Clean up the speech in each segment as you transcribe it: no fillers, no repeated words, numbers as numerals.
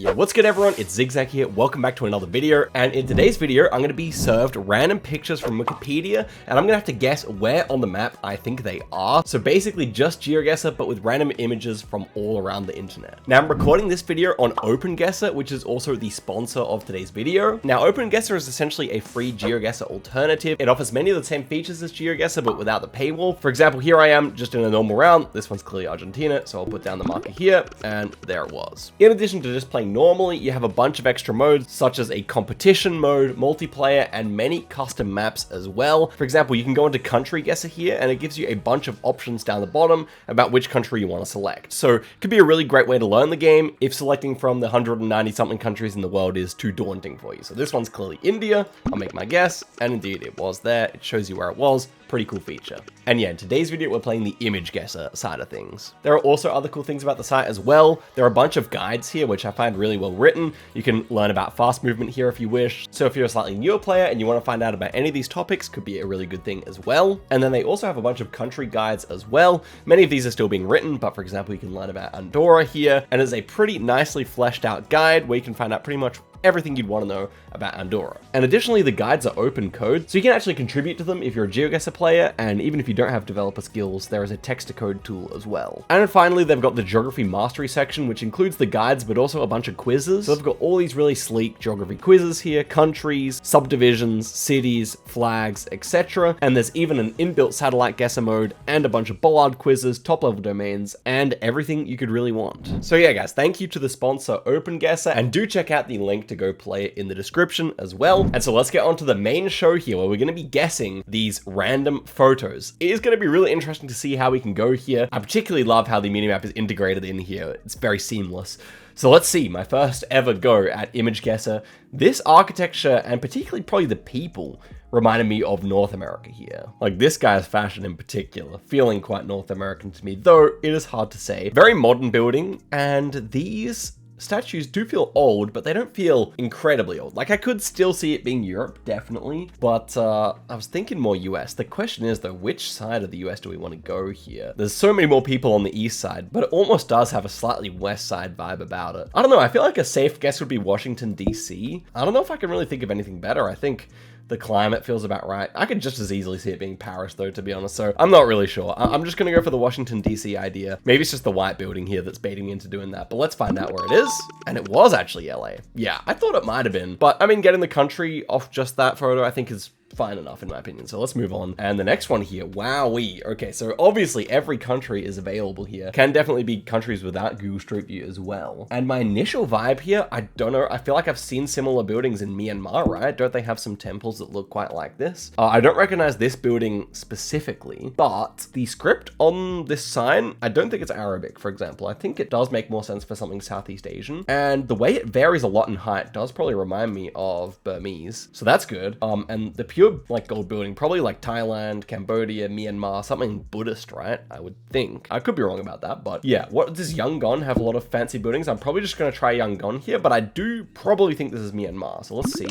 Yeah, what's good everyone? It's Zigzag here. Welcome back to another video. And in today's video, I'm going to be served random pictures from Wikipedia, and I'm going to have to guess where on the map I think they are. So basically just Geoguessr, but with random images from all around the internet. Now I'm recording this video on OpenGuessr, which is also the sponsor of today's video. Now OpenGuessr is essentially a free Geoguessr alternative. It offers many of the same features as Geoguessr, but without the paywall. For example, here I am just in a normal round. This one's clearly Argentina, so I'll put down the marker here, and there it was. In addition to just playing normally, you have a bunch of extra modes, such as a competition mode, multiplayer, and many custom maps as well. For example, you can go into country guesser here, and it gives you a bunch of options down the bottom about which country you want to select. So it could be a really great way to learn the game if selecting from the 190 something countries in the world is too daunting for you. So this one's clearly India. I'll make my guess, and indeed it was there. It shows you where it was. Pretty cool feature. And yeah, in today's video, we're playing the image guesser side of things. There are also other cool things about the site as well. There are a bunch of guides here, which I find really well written. You can learn about fast movement here if you wish. So if you're a slightly newer player and you want to find out about any of these topics, could be a really good thing as well. And then they also have a bunch of country guides as well. Many of these are still being written, but for example, you can learn about Andorra here, and it's a pretty nicely fleshed out guide where you can find out pretty much everything you'd want to know about Andorra. And additionally, the guides are open code, so you can actually contribute to them if you're a Geoguessr player, and even if you don't have developer skills, there is a text-to-code tool as well. And finally, they've got the geography mastery section, which includes the guides, but also a bunch of quizzes. So they've got all these really sleek geography quizzes here, countries, subdivisions, cities, flags, etc. And there's even an inbuilt satellite guesser mode, and a bunch of bollard quizzes, top-level domains, and everything you could really want. So yeah, guys, thank you to the sponsor OpenGuessr, and do check out the link to go play it in the description as well. And so let's get on to the main show here, where we're going to be guessing these random photos. It is going to be really interesting to see how we can go here. I particularly love how the minimap is integrated in here. It's very seamless. So let's see, my first ever go at image guesser. This architecture, and particularly probably the people, reminded me of North America here. Like this guy's fashion in particular, feeling quite North American to me, though it is hard to say. Very modern building, and these statues do feel old, but they don't feel incredibly old. Like I could still see it being Europe, definitely, but I was thinking more US. The question is though, which side of the US do we want to go here? There's so many more people on the east side, but it almost does have a slightly west side vibe about it. I don't know, I feel like a safe guess would be Washington, DC. I don't know if I can really think of anything better. I think the climate feels about right. I could just as easily see it being Paris though, to be honest, so I'm not really sure. I'm just gonna go for the Washington DC idea. Maybe it's just the white building here that's baiting me into doing that, but let's find out where it is. And it was actually LA. Yeah, I thought it might have been, but I mean, getting the country off just that photo I think is fine enough in my opinion. So let's move on. And the next one here, wowee. Okay, so obviously every country is available here. Can definitely be countries without Google Street View as well. And my initial vibe here, I don't know, I feel like I've seen similar buildings in Myanmar, right? Don't they have some temples that look quite like this? I don't recognize this building specifically, but the script on this sign, I don't think it's Arabic, for example. I think it does make more sense for something Southeast Asian. And the way it varies a lot in height does probably remind me of Burmese. So that's good. And the pure like gold building, probably like Thailand, Cambodia, Myanmar, something Buddhist, right? I would think. I could be wrong about that, but yeah. What does Yangon have a lot of fancy buildings? I'm probably just gonna try Yangon here, but I do probably think this is Myanmar. So let's see.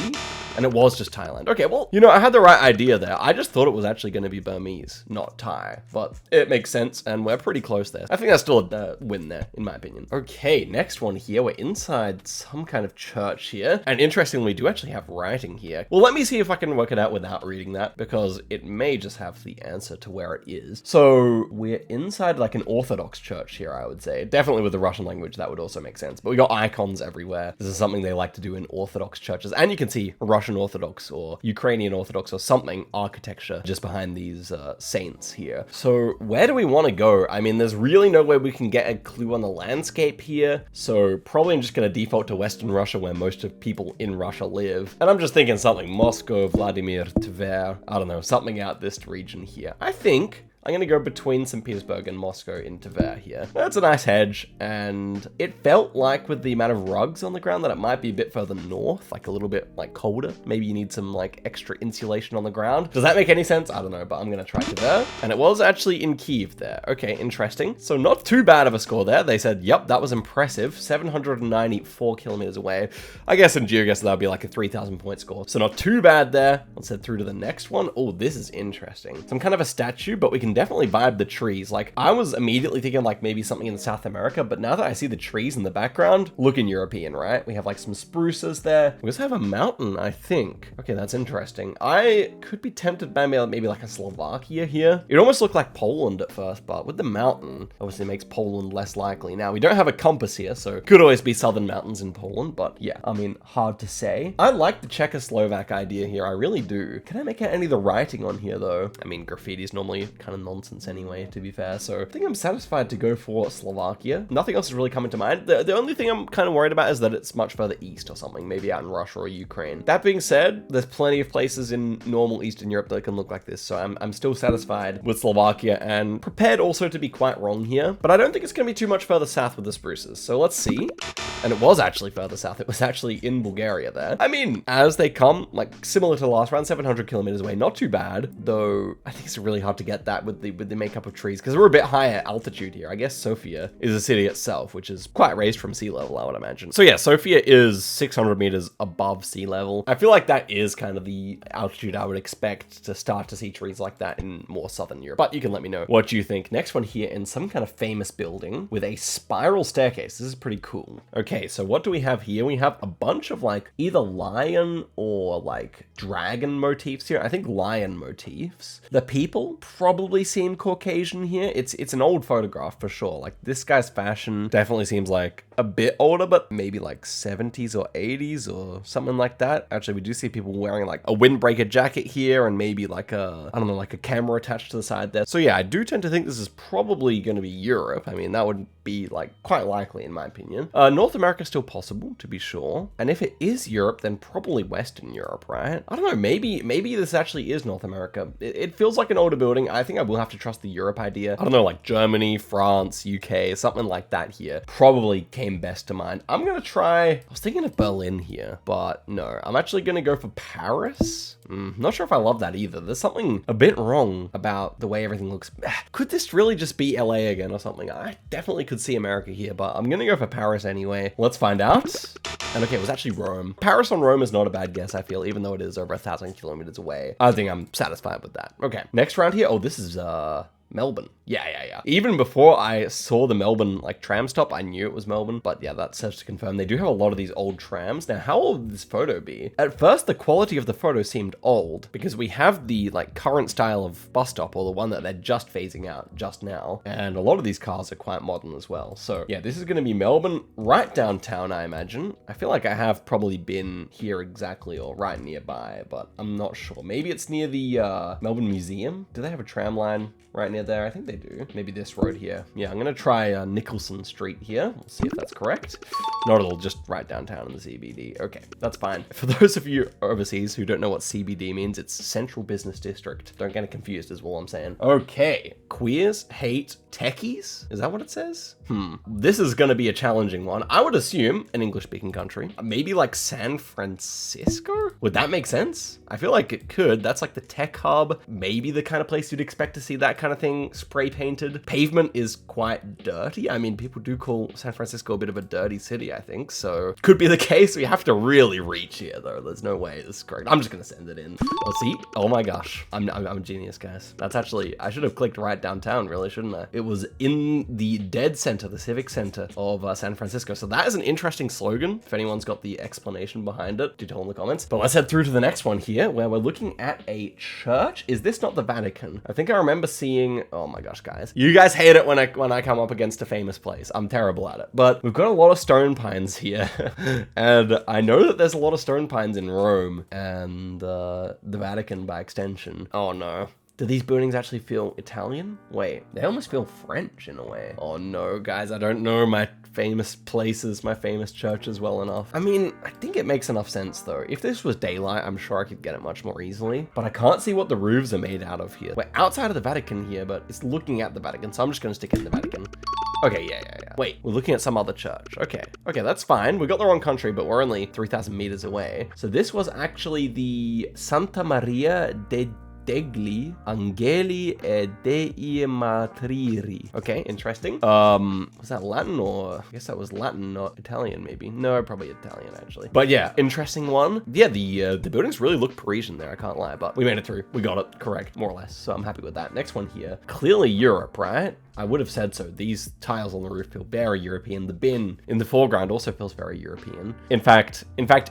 And it was just Thailand. Okay, well, you know, I had the right idea there. I just thought it was actually gonna be Burmese, not Thai, but it makes sense, and we're pretty close there. I think that's still a win there, in my opinion. Okay, next one here. We're inside some kind of church here, and interestingly, we do actually have writing here. Well, let me see if I can work it out without reading that, because it may just have the answer to where it is. So we're inside like an Orthodox church here, I would say. Definitely with the Russian language, that would also make sense. But we got icons everywhere. This is something they like to do in Orthodox churches. And you can see Russian Orthodox or Ukrainian Orthodox or something architecture just behind these saints here. So where do we want to go? I mean, there's really no way we can get a clue on the landscape here. So probably I'm just going to default to Western Russia, where most of people in Russia live. And I'm just thinking something Moscow, Vladimir, Tver, I don't know, something out this region here. I think I'm gonna go between St. Petersburg and Moscow in Tver here. That's a nice hedge, and it felt like with the amount of rugs on the ground that it might be a bit further north, like a little bit like colder. Maybe you need some like extra insulation on the ground. Does that make any sense? I don't know, but I'm gonna try Tver. And it was actually in Kyiv there. Okay, interesting. So not too bad of a score there. They said, yep, that was impressive. 794 kilometers away. I guess in Geoguessr that would be like a 3,000 point score. So not too bad there. Let's head through to the next one. Oh, this is interesting. Some kind of a statue, but we can can definitely vibe the trees. Like, I was immediately thinking like maybe something in South America, but now that I see the trees in the background, looking European, right? We have like some spruces there. We also have a mountain, I think. Okay, that's interesting. I could be tempted by maybe like a Slovakia here. It almost looked like Poland at first, but with the mountain, obviously makes Poland less likely. Now, we don't have a compass here, so could always be southern mountains in Poland, but yeah, I mean, hard to say. I like the Czechoslovak idea here, I really do. Can I make out any of the writing on here though? I mean, graffiti is normally kind of nonsense anyway, to be fair, so I think I'm satisfied to go for Slovakia. Nothing else is really coming to mind. The only thing I'm kind of worried about is that it's much further east or something, maybe out in Russia or Ukraine. That being said, there's plenty of places in normal Eastern Europe that can look like this, so I'm still satisfied with Slovakia and prepared also to be quite wrong here, but I don't think it's going to be too much further south with the spruces, so let's see. And it was actually further south. It was actually in Bulgaria there. I mean, as they come, like similar to the last round, 700 kilometers away, not too bad, though I think it's really hard to get that with the makeup of trees because we're a bit higher altitude here. I guess Sofia is a city itself, which is quite raised from sea level, I would imagine. So yeah, Sofia is 600 meters above sea level. I feel like that is kind of the altitude I would expect to start to see trees like that in more southern Europe, but you can let me know what you think. Next one here in some kind of famous building with a spiral staircase. This is pretty cool. Okay, so what do we have here? We have a bunch of like either lion or like dragon motifs here. I think lion motifs. The people probably seem Caucasian here. It's an old photograph for sure. Like this guy's fashion definitely seems like a bit older, but maybe like 70s or 80s or something like that. Actually, we do see people wearing like a windbreaker jacket here and maybe like a, I don't know, like a camera attached to the side there. So yeah, I do tend to think this is probably going to be Europe. I mean, that would be like quite likely in my opinion. North America is still possible to be sure. And if it is Europe, then probably Western Europe, right? I don't know, maybe this actually is North America. It feels like an older building. I think I will have to trust the Europe idea. I don't know, like Germany, France, UK, something like that here. Probably came best to mind. I'm gonna try, I was thinking of Berlin here, but no, I'm actually gonna go for Paris. Not sure if I love that either. There's something a bit wrong about the way everything looks. Could this really just be LA again or something? I definitely could see America here, but I'm gonna go for Paris anyway. Let's find out. And okay, it was actually Rome. Paris on Rome is not a bad guess, I feel, even though it is over 1,000 kilometers away. I think I'm satisfied with that. Okay, next round here. Oh, this is Melbourne. Yeah. Even before I saw the Melbourne like tram stop, I knew it was Melbourne. But yeah, that serves to confirm. They do have a lot of these old trams. Now, how old would this photo be? At first, the quality of the photo seemed old because we have the like current style of bus stop, or the one that they're just phasing out just now. And a lot of these cars are quite modern as well. So yeah, this is going to be Melbourne, right downtown, I imagine. I feel like I have probably been here exactly or right nearby, but I'm not sure. Maybe it's near the Melbourne Museum. Do they have a tram line right near there? I think they do. Maybe this road here. Yeah, I'm gonna try Nicholson Street here. We'll see if that's correct. Not at all, just right downtown in the CBD. Okay, that's fine. For those of you overseas who don't know what CBD means, it's Central Business District. Don't get it confused is all I'm saying. Okay, queers hate techies? Is that what it says? This is gonna be a challenging one. I would assume an English-speaking country. Maybe like San Francisco? Would that make sense? I feel like it could. That's like the tech hub. Maybe the kind of place you'd expect to see that kind of thing spray painted. Pavement is quite dirty. I mean, people do call San Francisco a bit of a dirty city, I think. So could be the case. We have to really reach here though. There's no way this is correct. I'm just gonna send it in. Let's see. Oh my gosh. I'm a genius, guys. That's actually, I should have clicked right downtown, really, shouldn't I? It was in the dead center, the civic center of San Francisco. So that is an interesting slogan. If anyone's got the explanation behind it, do tell in the comments. But let's head through to the next one here, where we're looking at a church. Is this not the Vatican? I think I remember seeing, oh my gosh, guys. You guys hate it when I come up against a famous place. I'm terrible at it. But we've got a lot of stone pines here. And I know that there's a lot of stone pines in Rome and the Vatican by extension. Oh no. Do these buildings actually feel Italian? Wait, they almost feel French in a way. Oh no, guys, I don't know my famous places, my famous churches well enough. I mean, I think it makes enough sense though. If this was daylight, I'm sure I could get it much more easily, but I can't see what the roofs are made out of here. We're outside of the Vatican here, but it's looking at the Vatican, so I'm just gonna stick it in the Vatican. Okay, yeah. Wait, we're looking at some other church. Okay, that's fine. We got the wrong country, but we're only 3,000 meters away. So this was actually the Santa Maria de degli angeli e dei matriri. Okay, interesting. Was that Latin or I guess that was Latin, not Italian maybe. No, probably Italian actually. But yeah, interesting one. Yeah, the buildings really look Parisian there, I can't lie, but we made it through. We got it correct, more or less. So I'm happy with that. Next one here. Clearly Europe, right? I would have said so. These tiles on the roof feel very European. The bin in the foreground also feels very European. In fact,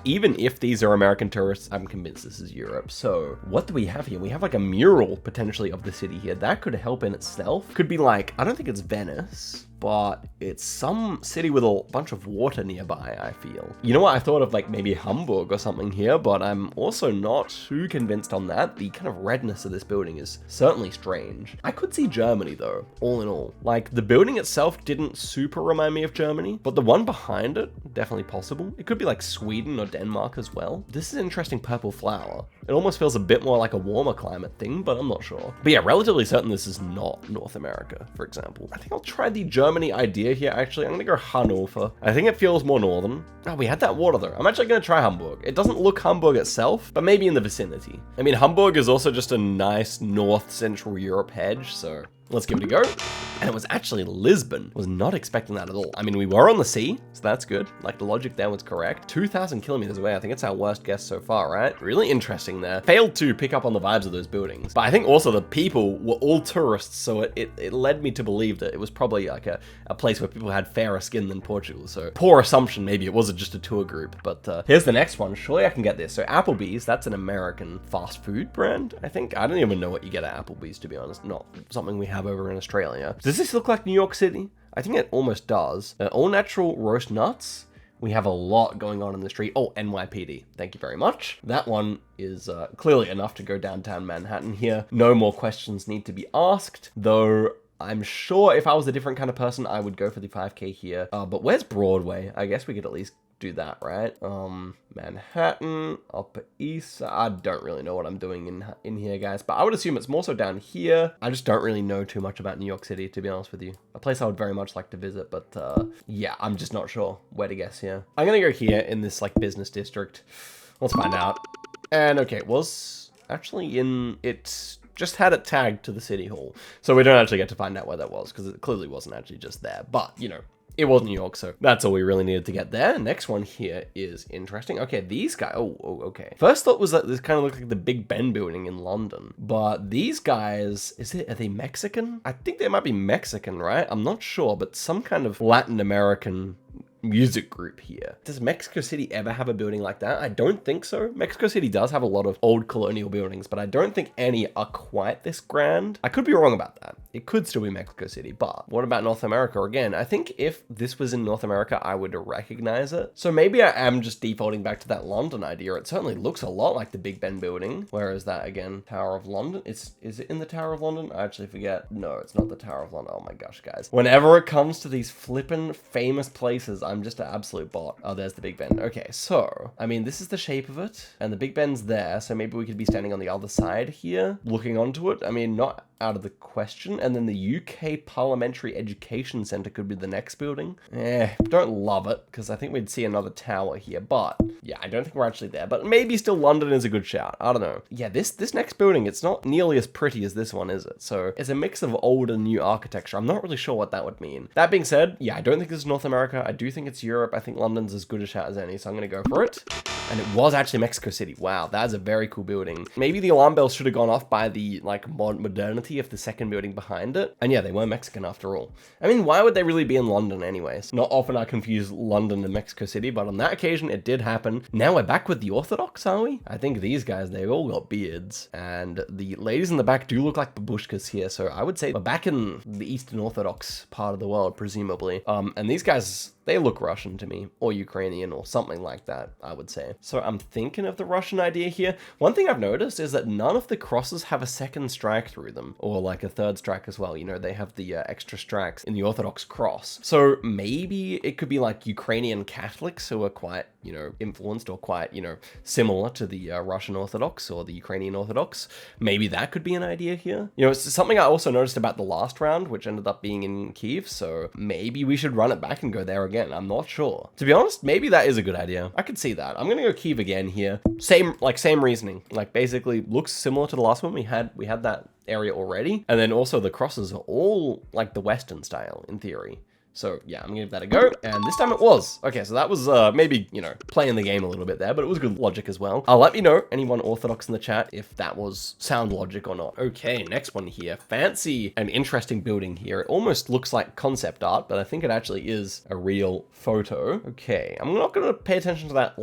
even if these are American tourists, I'm convinced this is Europe. So what do we have here? We have like a mural potentially of the city here. That could help in itself. Could be like, I don't think it's Venice, but it's some city with a bunch of water nearby, I feel. You know what? I thought of like maybe Hamburg or something here, but I'm also not too convinced on that. The kind of redness of this building is certainly strange. I could see Germany though, all in all. Like the building itself didn't super remind me of Germany, but the one behind it, definitely possible. It could be like Sweden or Denmark as well. This is an interesting purple flower. It almost feels a bit more like a warmer climate thing, but I'm not sure. But yeah, relatively certain this is not North America, for example. I think I'll try the Germany idea here, actually. I'm gonna go Hanover. I think it feels more northern. Oh, we had that water though. I'm actually gonna try Hamburg. It doesn't look Hamburg itself, but maybe in the vicinity. I mean, Hamburg is also just a nice North Central Europe hedge, so let's give it a go. And it was actually Lisbon. Was not expecting that at all. I mean, we were on the sea, so that's good. Like the logic there was correct. 2,000 kilometers away. I think it's our worst guess so far, right? Really interesting there. Failed to pick up on the vibes of those buildings. But I think also the people were all tourists, so it led me to believe that it was probably like a place where people had fairer skin than Portugal. So poor assumption, maybe it wasn't just a tour group. But here's the next one. Surely I can get this. So Applebee's, that's an American fast food brand, I think. I don't even know what you get at Applebee's, to be honest. Not something we have over in Australia. Does this look like New York City? I think it almost does. All natural roast nuts. We have a lot going on in the street. Oh, NYPD. Thank you very much. That one is clearly enough to go downtown Manhattan here. No more questions need to be asked, though I'm sure if I was a different kind of person, I would go for the 5K here. But where's Broadway? I guess we could at least do that, right? Manhattan, Upper East. I don't really know what I'm doing in here, guys, but I would assume it's more so down here. I just don't really know too much about New York City, to be honest with you. A place I would very much like to visit, but yeah, I'm just not sure where to guess here. I'm gonna go here in this like business district. Let's find out. And okay, it was actually it just had it tagged to the city hall. So we don't actually get to find out where that was because it clearly wasn't actually just there, but you know, it was New York, so that's all we really needed to get there. Next one here is interesting. Okay, these guys, oh, okay. First thought was that this kind of looked like the Big Ben building in London, but these guys, are they Mexican? I think they might be Mexican, right? I'm not sure, but some kind of Latin American music group here. Does Mexico City ever have a building like that? I don't think so. Mexico City does have a lot of old colonial buildings, but I don't think any are quite this grand. I could be wrong about that. It could still be Mexico City, but what about North America? Again, I think if this was in North America, I would recognize it. So maybe I am just defaulting back to that London idea. It certainly looks a lot like the Big Ben building. Where is that again? Tower of London? Is it in the Tower of London? I actually forget. No, it's not the Tower of London. Oh my gosh, guys. Whenever it comes to these flippin' famous places, I'm just an absolute bot. Oh, there's the Big Ben. Okay, so, I mean, this is the shape of it, and the Big Ben's there, so maybe we could be standing on the other side here, looking onto it. I mean, not out of the question. And then the UK Parliamentary Education Centre could be the next building. Don't love it, because I think we'd see another tower here, but yeah, I don't think we're actually there, but maybe still London is a good shout. I don't know. Yeah, this next building, it's not nearly as pretty as this one, is it? So it's a mix of old and new architecture. I'm not really sure what that would mean. That being said, yeah, I don't think this is North America. I do think it's Europe. I think London's as good a shout as any, so I'm gonna go for it. And it was actually Mexico City. Wow, that's a very cool building. Maybe the alarm bells should have gone off by the like modernity of the second building behind it. And yeah, they were Mexican after all. I mean, why would they really be in London anyways? Not often I confuse London and Mexico City, but on that occasion it did happen. Now we're back with the Orthodox, are we? I think these guys, they've all got beards. And the ladies in the back do look like babushkas here. So I would say we're back in the Eastern Orthodox part of the world, presumably. And these guys, they look Russian to me, or Ukrainian, or something like that, I would say. So I'm thinking of the Russian idea here. One thing I've noticed is that none of the crosses have a second strike through them, or like a third strike as well. You know, they have the extra strikes in the Orthodox cross. So maybe it could be like Ukrainian Catholics who are quite, you know, influenced or quite, you know, similar to the Russian Orthodox or the Ukrainian Orthodox. Maybe that could be an idea here. You know, it's something I also noticed about the last round, which ended up being in Kyiv. So maybe we should run it back and go there again. I'm not sure. To be honest, maybe that is a good idea. I could see that. I'm gonna go Kiev again here. Same reasoning. Like basically looks similar to the last one. We had that area already. And then also the crosses are all like the Western style in theory. So yeah, I'm gonna give that a go. And this time it was. Okay, so that was maybe, you know, playing the game a little bit there, but it was good logic as well. Let me know, anyone orthodox in the chat, if that was sound logic or not. Okay, next one here. Fancy and interesting building here. It almost looks like concept art, but I think it actually is a real photo. Okay, I'm not gonna pay attention to that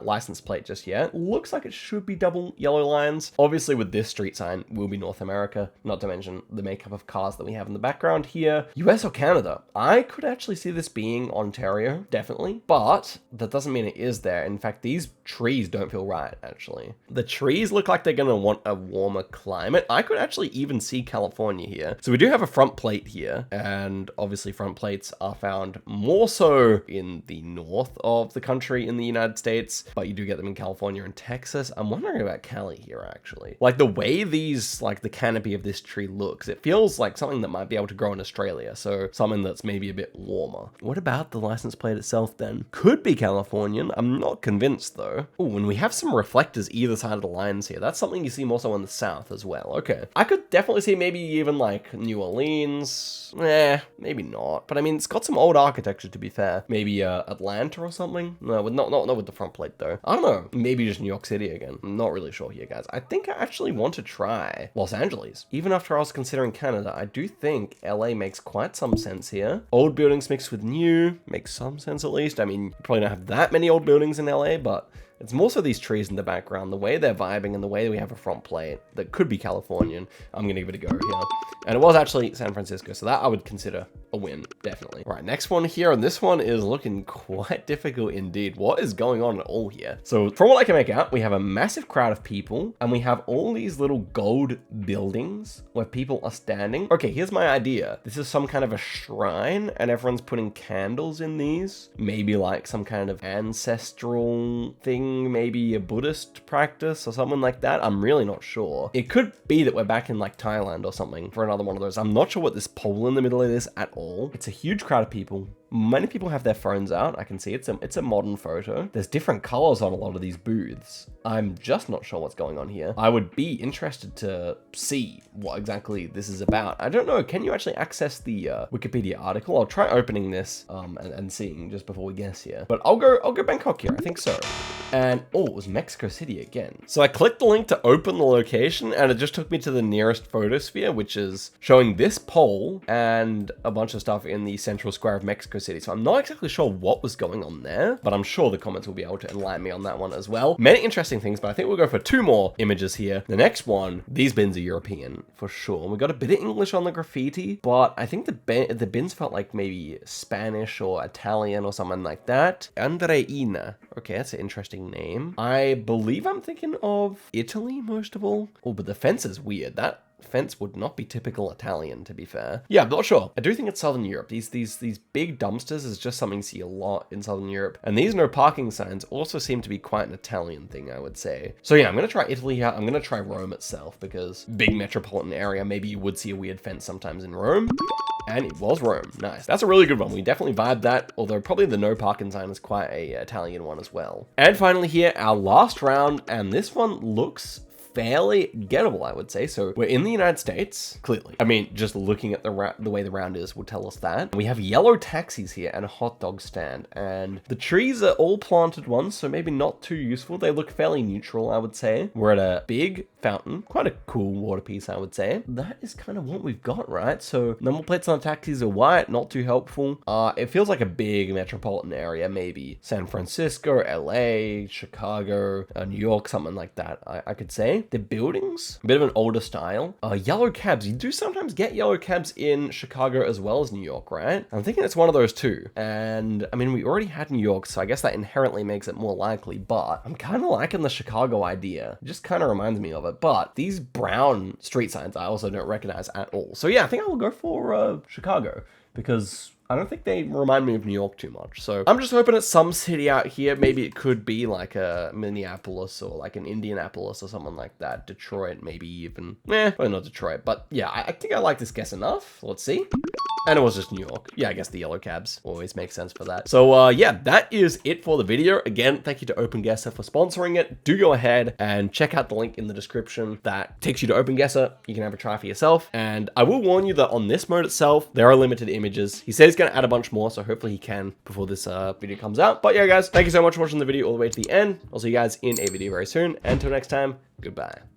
license plate just yet. Looks like it should be double yellow lines. Obviously with this street sign will be North America, not to mention the makeup of cars that we have in the background here. US or Canada? I could actually see this being Ontario, definitely, but that doesn't mean it is there. In fact, these trees don't feel right, actually. The trees look like they're gonna want a warmer climate. I could actually even see California here. So we do have a front plate here, and obviously front plates are found more so in the north of the country in the United States, but you do get them in California and Texas. I'm wondering about Cali here, actually. Like the way these, like the canopy of this tree looks, it feels like something that might be able to grow in Australia. So something that's maybe a bit warmer. What about the license plate itself then? Could be Californian. I'm not convinced though. Oh, and we have some reflectors either side of the lines here. That's something you see more so in the south as well. Okay. I could definitely see maybe even like New Orleans. Maybe not. But I mean, it's got some old architecture to be fair. Maybe Atlanta or something? No, not with the front plate though. I don't know. Maybe just New York City again. I'm not really sure here, guys. I think I actually want to try Los Angeles. Even after I was considering Canada, I do think LA makes quite some sense here. Old buildings mixed with new makes some sense at least. I mean, you probably don't have that many old buildings in LA, but it's more so these trees in the background, the way they're vibing and the way we have a front plate that could be Californian. I'm gonna give it a go here. And it was actually San Francisco, so that I would consider a win, definitely. All right, next one here, and this one is looking quite difficult indeed. What is going on at all here? So from what I can make out, we have a massive crowd of people, and we have all these little gold buildings where people are standing. Okay, here's my idea. This is some kind of a shrine, and everyone's putting candles in these. Maybe like some kind of ancestral thing, maybe a Buddhist practice or something like that. I'm really not sure. It could be that we're back in like Thailand or something for another one of those. I'm not sure what this pole in the middle of this at all. It's a huge crowd of people. Many people have their phones out. I can see it's a modern photo. There's different colors on a lot of these booths. I'm just not sure what's going on here. I would be interested to see what exactly this is about. I don't know. Can you actually access the Wikipedia article? I'll try opening this and seeing just before we guess here. But I'll go Bangkok here. I think so. And oh, it was Mexico City again. So I clicked the link to open the location, and it just took me to the nearest photosphere, which is showing this pole and a bunch of stuff in the central square of Mexico City. So I'm not exactly sure what was going on there, but I'm sure the comments will be able to enlighten me on that one as well. Many interesting things, but I think we'll go for 2 more images here. The next one, these bins are European for sure. We got a bit of English on the graffiti, but I think the bins felt like maybe Spanish or Italian or something like that. Andreina. Okay, that's an interesting name. I believe I'm thinking of Italy most of all. Oh, but the fence is weird. That fence would not be typical Italian, to be fair. Yeah, I'm not sure. I do think it's Southern Europe. These big dumpsters is just something you see a lot in Southern Europe. And these no parking signs also seem to be quite an Italian thing, I would say. So yeah, I'm going to try Italy here. I'm going to try Rome itself because big metropolitan area. Maybe you would see a weird fence sometimes in Rome. And it was Rome. Nice. That's a really good one. We definitely vibed that, although probably the no parking sign is quite a Italian one as well. And finally here, our last round, and this one looks fairly gettable, I would say. So we're in the United States, clearly. I mean, just looking at the way the round is will tell us that. We have yellow taxis here and a hot dog stand, and the trees are all planted ones, so maybe not too useful. They look fairly neutral, I would say. We're at a big fountain, quite a cool water piece, I would say. That is kind of what we've got, right? So number plates on the taxis are white, not too helpful. It feels like a big metropolitan area, maybe San Francisco, LA, Chicago, New York, something like that, I could say. The buildings, a bit of an older style. Yellow cabs. You do sometimes get yellow cabs in Chicago as well as New York, right? I'm thinking it's one of those too. And I mean, we already had New York, so I guess that inherently makes it more likely, but I'm kind of liking the Chicago idea. It just kind of reminds me of it. But these brown street signs, I also don't recognize at all. So yeah, I think I will go for Chicago because I don't think they remind me of New York too much. So I'm just hoping it's some city out here. Maybe it could be like a Minneapolis or like an Indianapolis or something like that. Detroit, maybe even. Probably not Detroit. But yeah, I think I like this guess enough. Let's see. And it was just New York. Yeah, I guess the yellow cabs always make sense for that. So yeah, that is it for the video. Again, thank you to OpenGuessr for sponsoring it. Do go ahead and check out the link in the description that takes you to OpenGuessr. You can have a try for yourself. And I will warn you that on this mode itself, there are limited images. He said he's going to add a bunch more, so hopefully he can before this video comes out. But yeah, guys, thank you so much for watching the video all the way to the end. I'll see you guys in a video very soon. And until next time, goodbye.